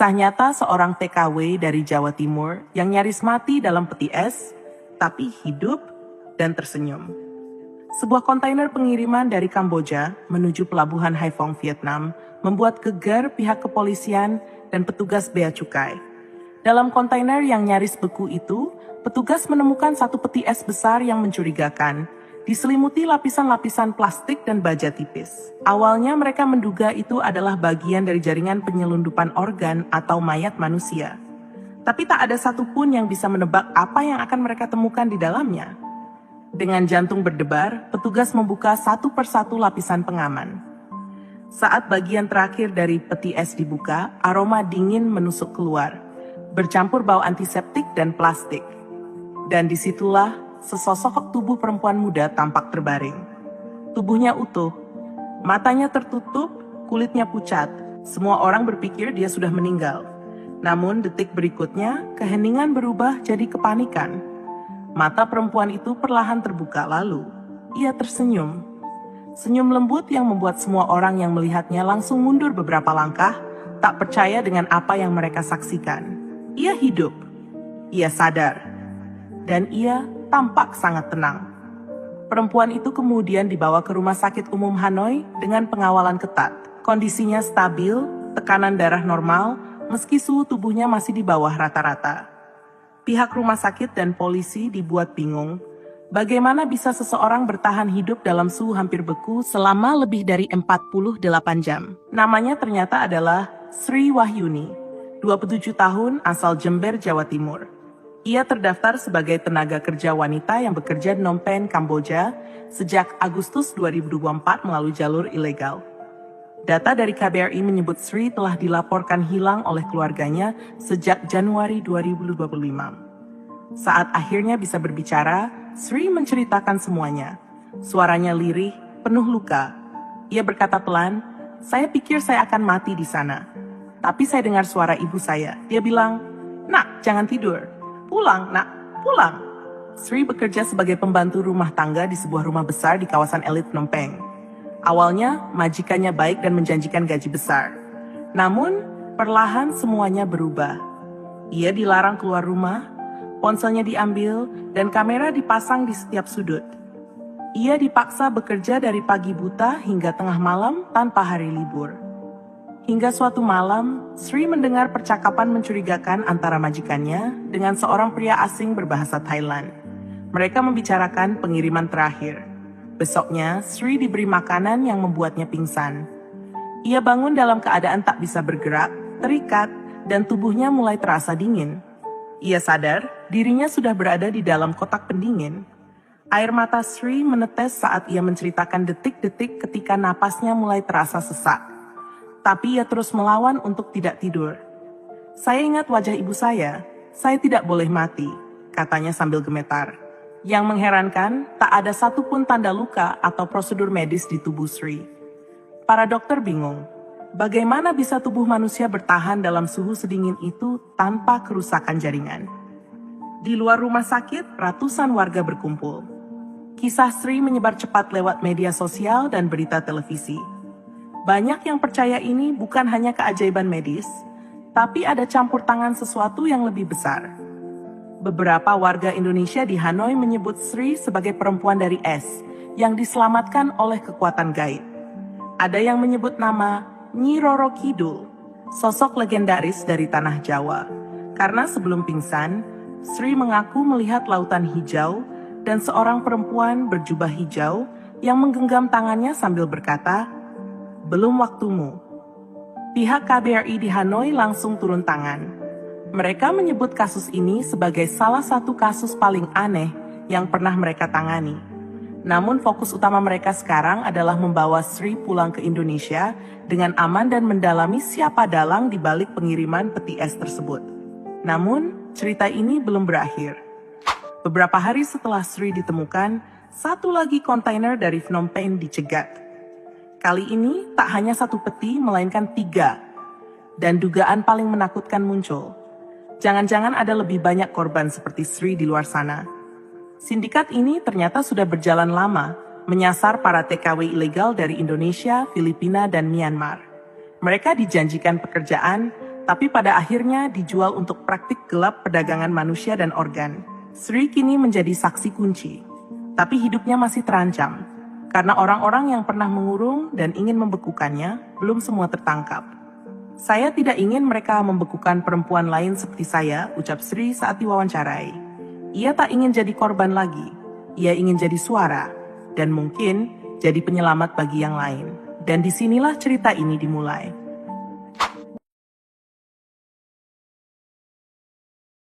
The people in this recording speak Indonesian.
Kisah nyata seorang TKW dari Jawa Timur yang nyaris mati dalam peti es, tapi hidup dan tersenyum. Sebuah kontainer pengiriman dari Kamboja menuju pelabuhan Haiphong, Vietnam, membuat gegar pihak kepolisian dan petugas bea cukai. Dalam kontainer yang nyaris beku itu, petugas menemukan satu peti es besar yang mencurigakan, diselimuti lapisan-lapisan plastik dan baja tipis. Awalnya mereka menduga itu adalah bagian dari jaringan penyelundupan organ atau mayat manusia. Tapi tak ada satupun yang bisa menebak apa yang akan mereka temukan di dalamnya. Dengan jantung berdebar, petugas membuka satu persatu lapisan pengaman. Saat bagian terakhir dari peti es dibuka, aroma dingin menusuk keluar, bercampur bau antiseptik dan plastik. Dan disitulah sesosok tubuh perempuan muda tampak terbaring. Tubuhnya utuh, matanya tertutup, kulitnya pucat. Semua orang berpikir dia sudah meninggal. Namun detik berikutnya, keheningan berubah jadi kepanikan. Mata perempuan itu perlahan terbuka lalu. Ia tersenyum. Senyum lembut yang membuat semua orang yang melihatnya langsung mundur beberapa langkah, tak percaya dengan apa yang mereka saksikan. Ia hidup. Ia sadar. Dan ia tampak sangat tenang. Perempuan itu kemudian dibawa ke Rumah Sakit Umum Hanoi dengan pengawalan ketat. Kondisinya stabil, tekanan darah normal, meski suhu tubuhnya masih di bawah rata-rata. Pihak rumah sakit dan polisi dibuat bingung. Bagaimana bisa seseorang bertahan hidup dalam suhu hampir beku selama lebih dari 48 jam? Namanya ternyata adalah Sri Wahyuni, 27 tahun asal Jember, Jawa Timur. Ia terdaftar sebagai tenaga kerja wanita yang bekerja di Phnom Penh, Kamboja sejak Agustus 2024 melalui jalur ilegal. Data dari KBRI menyebut Sri telah dilaporkan hilang oleh keluarganya sejak Januari 2025. Saat akhirnya bisa berbicara, Sri menceritakan semuanya. Suaranya lirih, penuh luka. Ia berkata pelan, "Saya pikir saya akan mati di sana. Tapi saya dengar suara ibu saya. Dia bilang, 'Nak, jangan tidur. Pulang, nak, pulang.'" Sri bekerja sebagai pembantu rumah tangga di sebuah rumah besar di kawasan elit Phnom Penh. Awalnya, majikannya baik dan menjanjikan gaji besar. Namun, perlahan semuanya berubah. Ia dilarang keluar rumah, ponselnya diambil, dan kamera dipasang di setiap sudut. Ia dipaksa bekerja dari pagi buta hingga tengah malam tanpa hari libur. Hingga suatu malam, Sri mendengar percakapan mencurigakan antara majikannya dengan seorang pria asing berbahasa Thailand. Mereka membicarakan pengiriman terakhir. Besoknya, Sri diberi makanan yang membuatnya pingsan. Ia bangun dalam keadaan tak bisa bergerak, terikat, dan tubuhnya mulai terasa dingin. Ia sadar dirinya sudah berada di dalam kotak pendingin. Air mata Sri menetes saat ia menceritakan detik-detik ketika napasnya mulai terasa sesak. Tapi ia terus melawan untuk tidak tidur. "Saya ingat wajah ibu saya tidak boleh mati," katanya sambil gemetar. Yang mengherankan, tak ada satupun tanda luka atau prosedur medis di tubuh Sri. Para dokter bingung, bagaimana bisa tubuh manusia bertahan dalam suhu sedingin itu tanpa kerusakan jaringan. Di luar rumah sakit, ratusan warga berkumpul. Kisah Sri menyebar cepat lewat media sosial dan berita televisi. Banyak yang percaya ini bukan hanya keajaiban medis, tapi ada campur tangan sesuatu yang lebih besar. Beberapa warga Indonesia di Hanoi menyebut Sri sebagai perempuan dari es yang diselamatkan oleh kekuatan gaib. Ada yang menyebut nama Nyi Roro Kidul, sosok legendaris dari tanah Jawa. Karena sebelum pingsan, Sri mengaku melihat lautan hijau dan seorang perempuan berjubah hijau yang menggenggam tangannya sambil berkata, "Belum waktumu." Pihak KBRI di Hanoi langsung turun tangan. Mereka menyebut kasus ini sebagai salah satu kasus paling aneh yang pernah mereka tangani. Namun fokus utama mereka sekarang adalah membawa Sri pulang ke Indonesia dengan aman dan mendalami siapa dalang di balik pengiriman peti es tersebut. Namun, cerita ini belum berakhir. Beberapa hari setelah Sri ditemukan, satu lagi kontainer dari Phnom Penh dicegat. Kali ini tak hanya satu peti, melainkan 3. Dan dugaan paling menakutkan muncul. Jangan-jangan ada lebih banyak korban seperti Sri di luar sana. Sindikat ini ternyata sudah berjalan lama, menyasar para TKW ilegal dari Indonesia, Filipina, dan Myanmar. Mereka dijanjikan pekerjaan, tapi pada akhirnya dijual untuk praktik gelap perdagangan manusia dan organ. Sri kini menjadi saksi kunci, tapi hidupnya masih terancam, karena orang-orang yang pernah mengurung dan ingin membekukannya belum semua tertangkap. Saya tidak ingin mereka membekukan perempuan lain seperti saya, ucap Sri saat diwawancarai. Ia tak ingin jadi korban lagi, ia ingin jadi suara, dan mungkin jadi penyelamat bagi yang lain. Dan disinilah cerita ini dimulai.